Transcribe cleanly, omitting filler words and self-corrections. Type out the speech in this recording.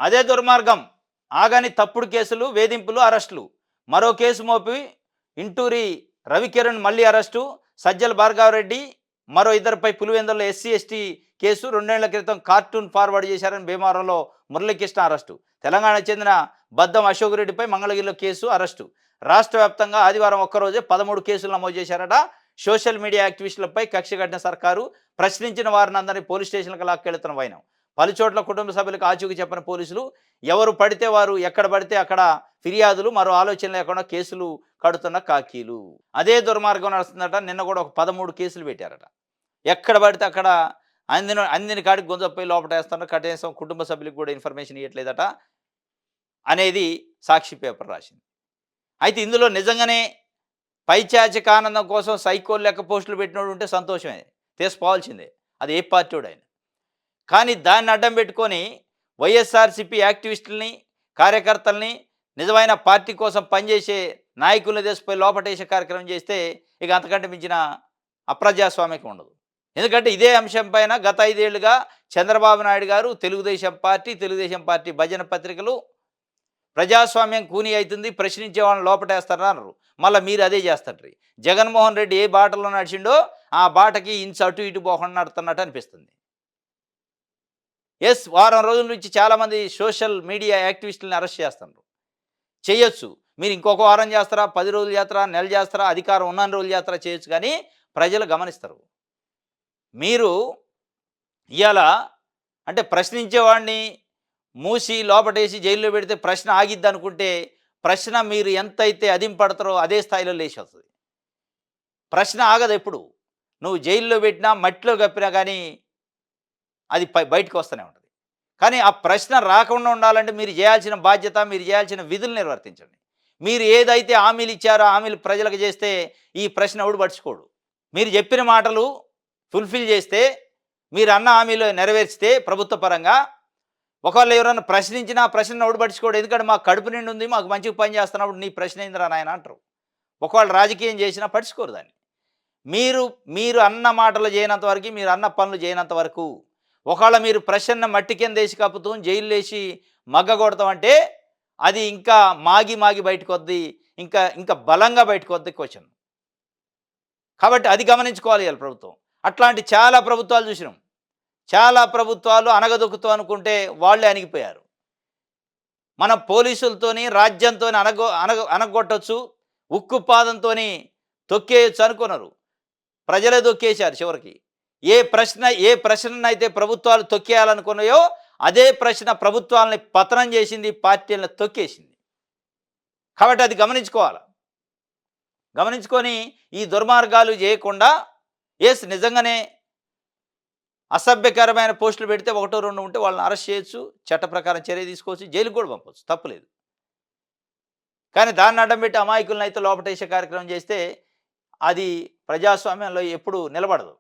అదే దుర్మార్గం. ఆగని తప్పుడు కేసులు, వేధింపులు, అరెస్టులు. మరో కేసు మోపి ఇంటూరి రవికిరణ్ మళ్లీ అరెస్టు. సజ్జల భార్గవరెడ్డి మరో ఇద్దరిపై పులివెందులలో ఎస్సీ, ఎస్టీ కేసు. 2 ఏళ్ల క్రితం కార్టూన్ ఫార్వర్డ్ చేశారని భీమవరంలో మురళీకృష్ణ అరెస్టు. తెలంగాణకు చెందిన బద్దం అశోక్ రెడ్డిపై మంగళగిరిలో కేసు, అరెస్టు. రాష్ట్ర వ్యాప్తంగా ఆదివారం ఒక్కరోజే 13 కేసులు నమోదు చేశారట. సోషల్ మీడియా యాక్టివిస్టులపై కక్ష కట్టిన సర్కారు. ప్రశ్నించిన వారిని అందరినీ పోలీస్ స్టేషన్లకు లాక్కెళ్తున్న వైనం. పలుచోట్ల కుటుంబ సభ్యులకు ఆచూకీ చెప్పిన పోలీసులు. ఎవరు పడితే వారు, ఎక్కడ పడితే అక్కడ ఫిర్యాదులు, మరో ఆలోచన లేకుండా కేసులు కడుతున్న కాకీలు. అదే దుర్మార్గం నడుస్తుందట. నిన్న కూడా ఒక 13 కేసులు పెట్టారట. ఎక్కడ పడితే అక్కడ అందిన కాడికి గొంతపోయి లోపటేస్తున్నారు. కనీసం కుటుంబ సభ్యులకు కూడా ఇన్ఫర్మేషన్ ఇవ్వట్లేదట అనేది సాక్షి పేపర్ రాసింది. అయితే ఇందులో నిజంగానే పైచాచిక ఆనందం కోసం సైకోల్ లెక్క పోస్టులు పెట్టినోడు ఉంటే సంతోషమే, తీసుకోవాల్సిందే. అది ఏ పార్టీడు ఆయన. కానీ దాన్ని అడ్డం పెట్టుకొని వైఎస్ఆర్సీపీ యాక్టివిస్టులని, కార్యకర్తల్ని, నిజమైన పార్టీ కోసం పనిచేసే నాయకులను తీసుకుపోయి లోపటేసే కార్యక్రమం చేస్తే ఇక అంతకంటే మించిన అప్రజాస్వామికం ఉండదు. ఎందుకంటే ఇదే అంశం పైన గత 5 ఏళ్లుగా చంద్రబాబు నాయుడు గారు, తెలుగుదేశం పార్టీ భజన పత్రికలు ప్రజాస్వామ్యం కూని అవుతుంది, ప్రశ్నించే వాళ్ళని లోపటేస్తారని అన్నారు. మళ్ళీ మీరు అదే చేస్తారు. జగన్మోహన్ రెడ్డి ఏ బాటలో నడిచిండో ఆ బాటకి ఇంచు అటు ఇటు పోకుండా నడుతున్నట్టు అనిపిస్తుంది. వారం రోజుల నుంచి చాలామంది సోషల్ మీడియా యాక్టివిస్టులను అరెస్ట్ చేస్తున్నారు. చేయొచ్చు. మీరు ఇంకొక వారం చేస్తారా, 10 రోజులు చేస్తారా, నెల చేస్తారా, అధికారం ఉన్న రోజులు చేస్తారా చేయొచ్చు. కానీ ప్రజలు గమనిస్తారు. మీరు ఇవాళ అంటే ప్రశ్నించేవాడిని మూసి లోపటేసి జైల్లో పెడితే ప్రశ్న ఆగిద్ది అనుకుంటే, ప్రశ్న మీరు ఎంతైతే అదింపడతారో అదే స్థాయిలో లేచి వస్తుంది. ప్రశ్న ఆగదు ఎప్పుడు. నువ్వు జైల్లో పెట్టినా, మట్టిలో కప్పినా కానీ అది బయటకు వస్తూనే ఉంటుంది. కానీ ఆ ప్రశ్న రాకుండా ఉండాలంటే మీరు చేయాల్సిన బాధ్యత, మీరు చేయాల్సిన విధులు నిర్వర్తించండి. మీరు ఏదైతే హామీలు ఇచ్చారో హామీలు ప్రజలకు చేస్తే ఈ ప్రశ్న ఎవడు పట్టించుకోడు. మీరు చెప్పిన మాటలు ఫుల్ఫిల్ చేస్తే, మీరు అన్న హామీలు నెరవేర్చితే ప్రభుత్వ పరంగా, ఒకవేళ ఎవరైనా ప్రశ్నించినా ప్రశ్న ఎవడు పట్టించుకోడు. ఎందుకంటే మాకు కడుపు నిండి ఉంది, మాకు మంచిగా పని చేస్తున్నప్పుడు నీ ప్రశ్న ఏందిరా నాయన అంటారు. ఒకవేళ రాజకీయం చేసినా పట్టించుకోరు దాన్ని. మీరు అన్న మాటలు చేయనంత వరకు, మీరు అన్న పనులు చేయనంత వరకు, ఒకవేళ మీరు ప్రశ్న మట్టి కింద వేసి కప్పుతూ జైలు వేసి మగ్గ కొడతామంటే అది ఇంకా మాగి బయటకు వద్ది, ఇంకా బలంగా బయటకు వద్ది క్వశ్చన్. కాబట్టి అది గమనించుకోవాలి ఇవాళ ప్రభుత్వం. అట్లాంటి చాలా ప్రభుత్వాలు చూసినాం. చాలా ప్రభుత్వాలు అనగదొక్కుతూ అనుకుంటే వాళ్ళే అణిగిపోయారు. మన పోలీసులతోని, రాజ్యంతో అనగొట్టచ్చు, ఉక్కు పాదంతో తొక్కేయచ్చు అనుకున్నారు. ప్రజలే తొక్కేశారు చివరికి. ఏ ప్రశ్ననైతే ప్రభుత్వాలు తొక్కేయాలనుకున్నాయో అదే ప్రశ్న ప్రభుత్వాలని పతనం చేసింది, పార్టీలను తొక్కేసింది. కాబట్టి అది గమనించుకోవాలి. గమనించుకొని ఈ దుర్మార్గాలు చేయకుండా నిజంగానే అసభ్యకరమైన పోస్టులు పెడితే 1, 2 ఉంటే వాళ్ళని అరెస్ట్ చేయొచ్చు, చట్ట ప్రకారం చర్య తీసుకోవచ్చు, జైలుకు కూడా పంపవచ్చు, తప్పులేదు. కానీ దాన్ని అడ్డం పెట్టి అమాయకులను అయితే లోపటేసే కార్యక్రమం చేస్తే అది ప్రజాస్వామ్యంలో ఎప్పుడు నిలబడదు.